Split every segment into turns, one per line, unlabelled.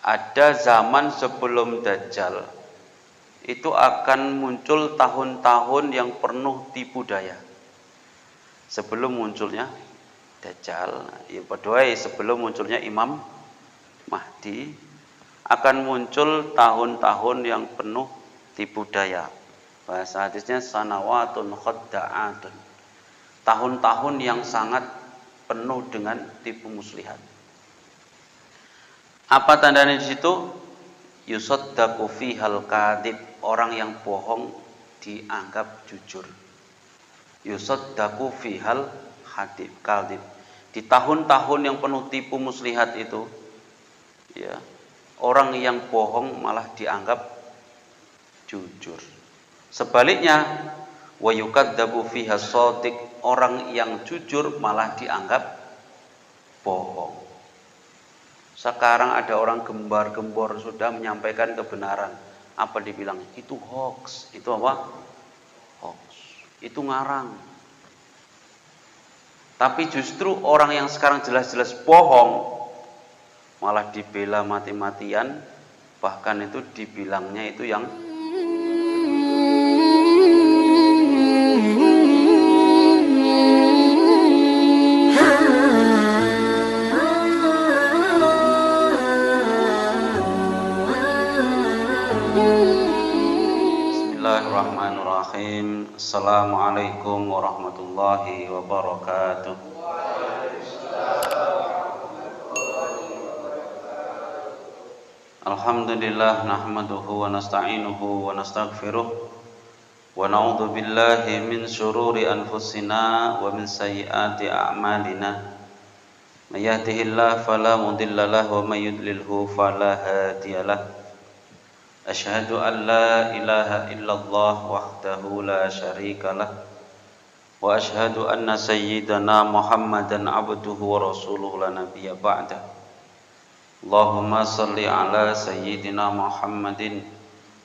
ada zaman sebelum Dajjal itu akan muncul tahun-tahun yang penuh tipu daya. Sebelum munculnya Dajjal, ya padahal sebelum munculnya Imam Mahdi akan muncul tahun-tahun yang penuh tipu daya. Bahasa hadisnya sanawatun khadda'atun. Tahun-tahun yang sangat penuh dengan tipu muslihat. Apa tandanya di situ? Yusaddaqu fihal kadhib, orang yang bohong dianggap jujur. Yusaddaqu fihal kadhib. Di tahun-tahun yang penuh tipu muslihat itu, ya, orang yang bohong malah dianggap jujur. Sebaliknya, wa yukadzabu fiha shadiq, orang yang jujur malah dianggap bohong. Sekarang ada orang gembar-gembor sudah menyampaikan kebenaran, apa dibilang? Itu hoax. Itu apa? Hoax. Itu ngarang. Tapi justru orang yang sekarang jelas-jelas bohong malah dibela mati-matian, bahkan itu dibilangnya itu yang Bismillahirrahmanirrahim. Assalamualaikum warahmatullahi wabarakatuh. Alhamdulillah nahmaduhu wa nasta'inuhu wa nastaghfiruh wa na'udzu billahi min syururi anfusina wa min sayyiati a'malina. May yahdihillahu fala mudilla lahu wa may yudlilhu fala hadiyalah. Asyhadu an la ilaha illallah wahdahu la syarika lah wa asyhadu anna sayyidana Muhammadan abduhu wa rasuluhu la nabiyya ba'dah. Allahumma salli ala sayyidina Muhammadin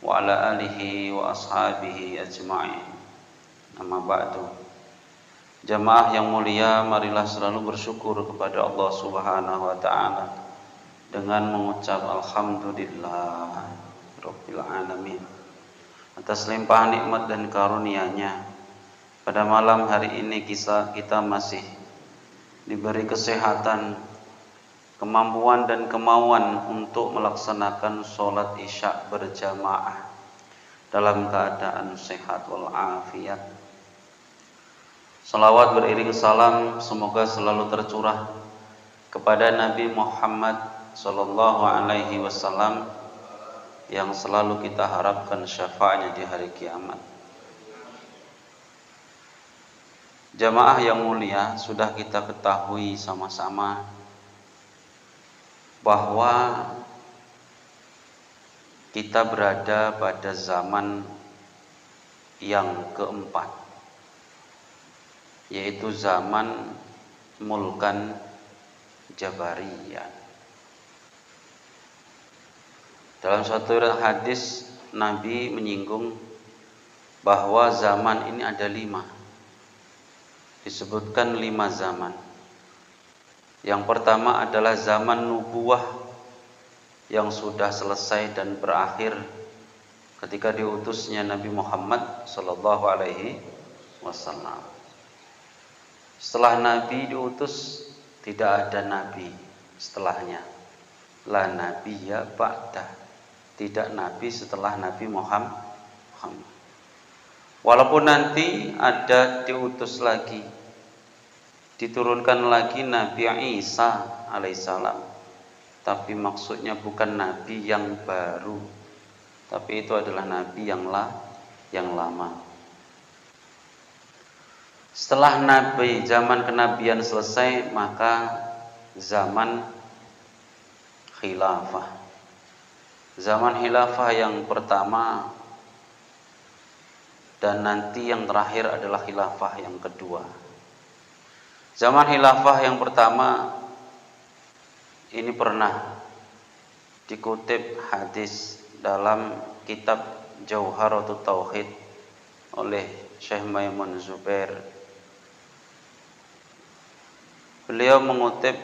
wa ala alihi wa ashabihi ajma'in. Amma ba'du. Jamaah yang mulia, marilah selalu bersyukur kepada Allah Subhanahu wa taala dengan mengucap alhamdulillah rabbil alamin atas limpahan nikmat dan karunia-Nya. Pada malam hari ini kita masih diberi kesehatan, kemampuan dan kemauan untuk melaksanakan sholat isya berjamaah dalam keadaan sehat walafiat. Salawat beriring salam semoga selalu tercurah kepada Nabi Muhammad sallallahu alaihi wasallam yang selalu kita harapkan syafaatnya di hari kiamat. Jamaah yang mulia, sudah kita ketahui sama-sama bahwa kita berada pada zaman yang keempat, yaitu zaman mulkan Jabariyah. Dalam suatu hadis Nabi menyinggung bahwa zaman ini ada 5. Disebutkan 5 zaman. Yang pertama adalah zaman nubuwah yang sudah selesai dan berakhir ketika diutusnya Nabi Muhammad sallallahu alaihi wasallam. Setelah Nabi diutus tidak ada nabi setelahnya. La nabiyya ba'dah. Tidak nabi setelah Nabi Muhammad. Walaupun nanti ada diutus lagi, diturunkan lagi Nabi Isa alaihissalam, tapi maksudnya bukan nabi yang baru, tapi itu adalah nabi yang lama. Setelah nabi zaman kenabian selesai, maka zaman khilafah. Zaman khilafah yang pertama dan nanti yang terakhir adalah khilafah yang kedua. Zaman khilafah yang pertama ini pernah dikutip hadis dalam kitab Jauharatut Tauhid oleh Syekh Maimun Zubair. Beliau mengutip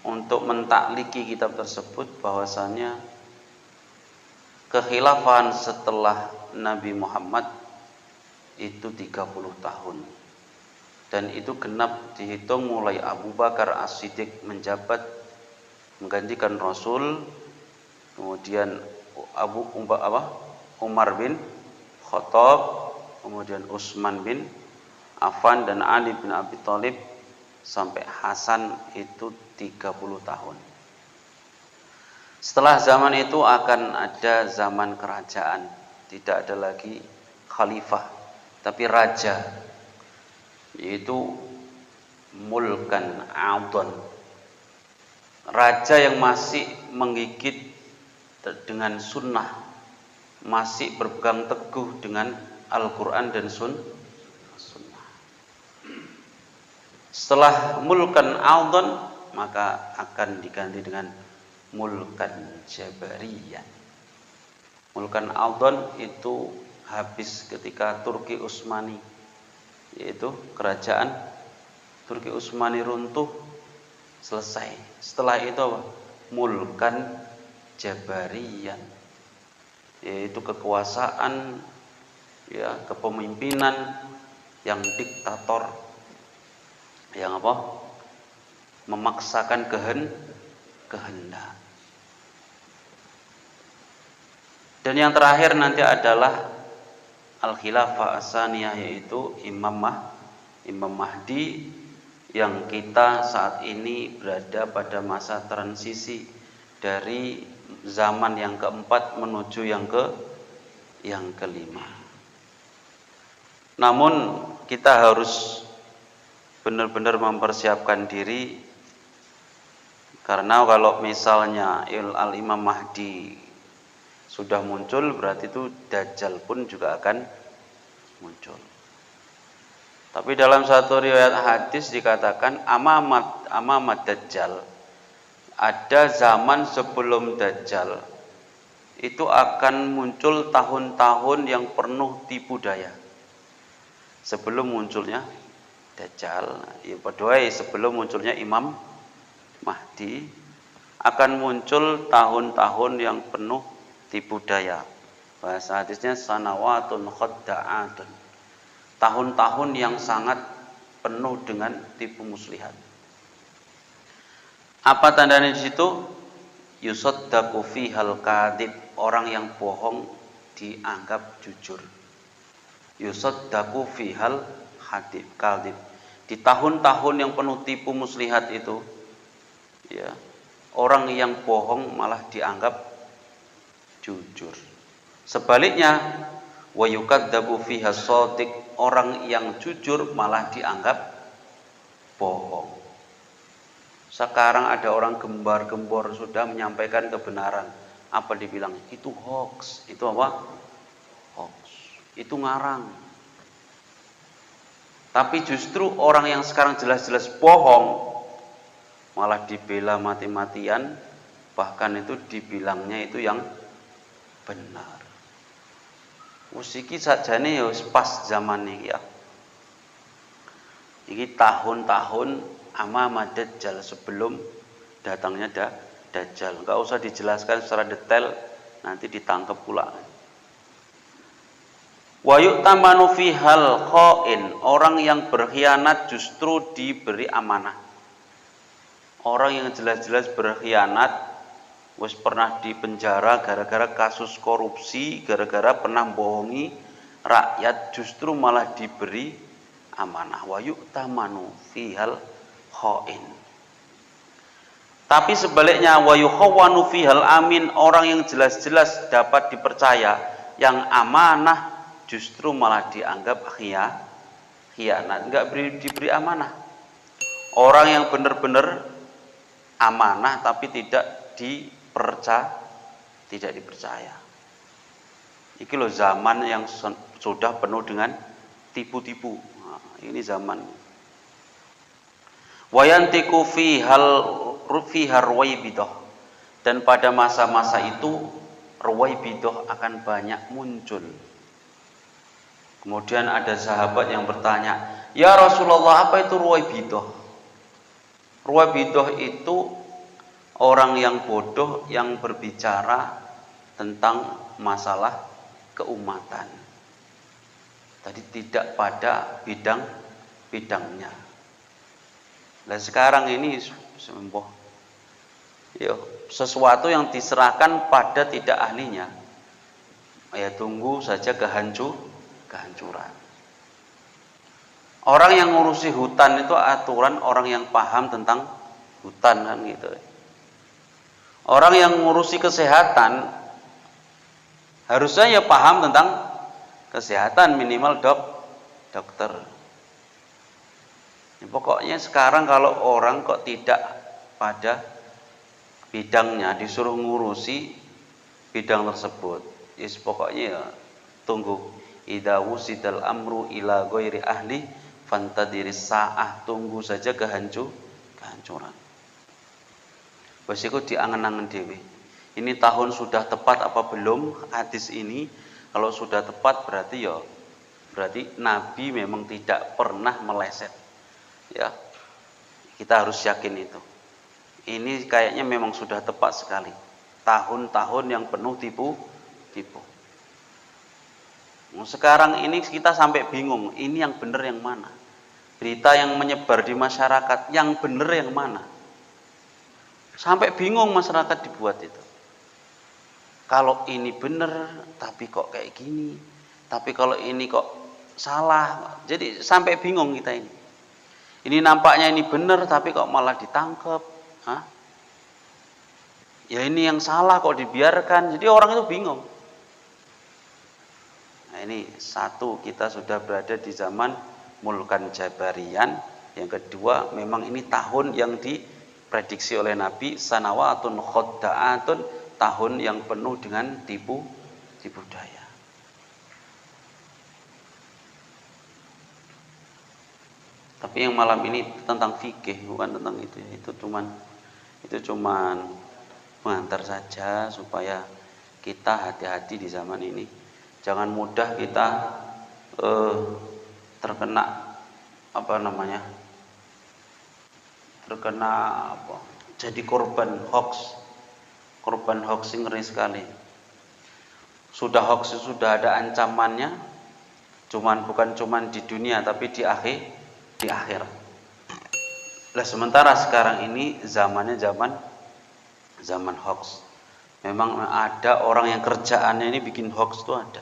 untuk mentakliki kitab tersebut bahwasannya kekhilafahan setelah Nabi Muhammad itu 30 tahun. Dan itu genap dihitung mulai Abu Bakar As-Siddiq menjabat menggantikan Rasul, kemudian Umar bin Khattab, kemudian Utsman bin Affan dan Ali bin Abi Thalib sampai Hasan itu 30 tahun. Setelah zaman itu akan ada zaman kerajaan, tidak ada lagi khalifah tapi raja, yaitu mulkan adon, raja yang masih menggigit dengan sunnah, masih berpegang teguh dengan Al-Quran dan sunnah. Setelah mulkan adon maka akan diganti dengan mulkan jabariyah. Mulkan adon itu habis ketika Turki Utsmani, yaitu kerajaan Turki Utsmani runtuh, selesai. Setelah itu apa? Mulkan jabariyah, yaitu kekuasaan, ya, kepemimpinan yang diktator, yang apa? Memaksakan kehendak. Dan yang terakhir nanti adalah Al-Khilafah As-Saniyah, yaitu Imam Mahdi, yang kita saat ini berada pada masa transisi dari zaman yang keempat menuju yang kelima. Namun kita harus benar-benar mempersiapkan diri, karena kalau misalnya Al-Imam Mahdi sudah muncul, berarti itu Dajjal pun juga akan muncul. Tapi dalam satu riwayat hadis dikatakan amamat Dajjal, ada zaman sebelum Dajjal itu akan muncul tahun-tahun yang penuh tipu daya. Sebelum munculnya Dajjal, ya padahal sebelum munculnya Imam Mahdi akan muncul tahun-tahun yang penuh tipu daya. Bahasa hadisnya sanawatun khadda'atun, tahun-tahun yang sangat penuh dengan tipu muslihat. Apa tandanya di situ? Yusaddaqu fihal kadhib, orang yang bohong dianggap jujur. Yusaddaqu fihal kadhib, di tahun-tahun yang penuh tipu muslihat itu, ya, orang yang bohong malah dianggap jujur. Sebaliknya, wa yukadzabu fiha shadiq, orang yang jujur malah dianggap bohong. Sekarang ada orang gembar-gembor sudah menyampaikan kebenaran, apa dibilang? Itu hoax. Itu apa? Hoax. Itu ngarang. Tapi justru orang yang sekarang jelas-jelas bohong malah dibela mati-matian, bahkan itu dibilangnya itu yang benar. Usiki sajane ya pas zaman iki ya. Iki tahun-tahun amama Dajjal, sebelum datangnya Dajjal. Enggak usah dijelaskan secara detail, nanti ditangkap pula. Wa yu'tamanu fihal kha'in, orang yang berkhianat justru diberi amanah. Orang yang jelas-jelas berkhianat, wis pernah dipenjara gara-gara kasus korupsi, gara-gara pernah bohongi rakyat, justru malah diberi amanah. Wa yu'tamanu fihal kha'in. Tapi sebaliknya, wa yukhawwanu fihal amin, orang yang jelas-jelas dapat dipercaya, yang amanah justru malah dianggap khianat, enggak diberi amanah. Orang yang benar-benar amanah tapi tidak dipercaya. Iki loh zaman yang sudah penuh dengan tipu-tipu. Nah, ini zaman. Wayantiku fihar ruwaibidah, dan pada masa-masa itu ruwaibidah akan banyak muncul. Kemudian ada sahabat yang bertanya, "Ya Rasulullah, apa itu ruwaibidah?" Ruwaibidah itu orang yang bodoh yang berbicara tentang masalah keumatan. Tadi tidak pada bidangnya. Nah sekarang ini sembuh, sesuatu yang diserahkan pada tidak ahlinya, ya tunggu saja kehancuran. Orang yang ngurusi hutan itu aturan orang yang paham tentang hutan kan gitu. Orang yang ngurusi kesehatan harusnya ya paham tentang kesehatan, minimal dokter. Pokoknya sekarang kalau orang kok tidak pada bidangnya disuruh ngurusi bidang tersebut, pokoknya ya tunggu. Idza wusidal amru ila ghairi ahli fantadiris sa'ah, tunggu saja kehancuran. Wes iku diangen-angen dhewe. Ini tahun sudah tepat apa belum hadis ini? Kalau sudah tepat berarti Nabi memang tidak pernah meleset. Ya. Kita harus yakin itu. Ini kayaknya memang sudah tepat sekali. Tahun-tahun yang penuh tipu. Sekarang ini kita sampai bingung, ini yang benar yang mana? Berita yang menyebar di masyarakat, yang benar yang mana? Sampai bingung masyarakat dibuat itu. Kalau ini benar, tapi kok kayak gini. Tapi kalau ini kok salah. Jadi sampai bingung kita ini. Ini nampaknya ini benar, tapi kok malah ditangkap. Ya ini yang salah kok dibiarkan. Jadi orang itu bingung. Nah ini satu, kita sudah berada di zaman mulkan jabarian. Yang kedua, memang ini tahun yang diprediksi oleh Nabi, sanawatun khodda'atun, tahun yang penuh dengan tipu daya. Tapi yang malam ini tentang fikih, bukan tentang itu. Itu cuman mengantar saja supaya kita hati-hati di zaman ini. Jangan mudah kita terkena jadi korban hoax. Korban hoaxing ngeri sekali. Sudah hoax, sudah ada ancamannya. Bukan cuman di dunia tapi di akhirat. Lah sementara sekarang ini zamannya zaman hoax. Memang ada orang yang kerjaannya ini bikin hoax itu ada.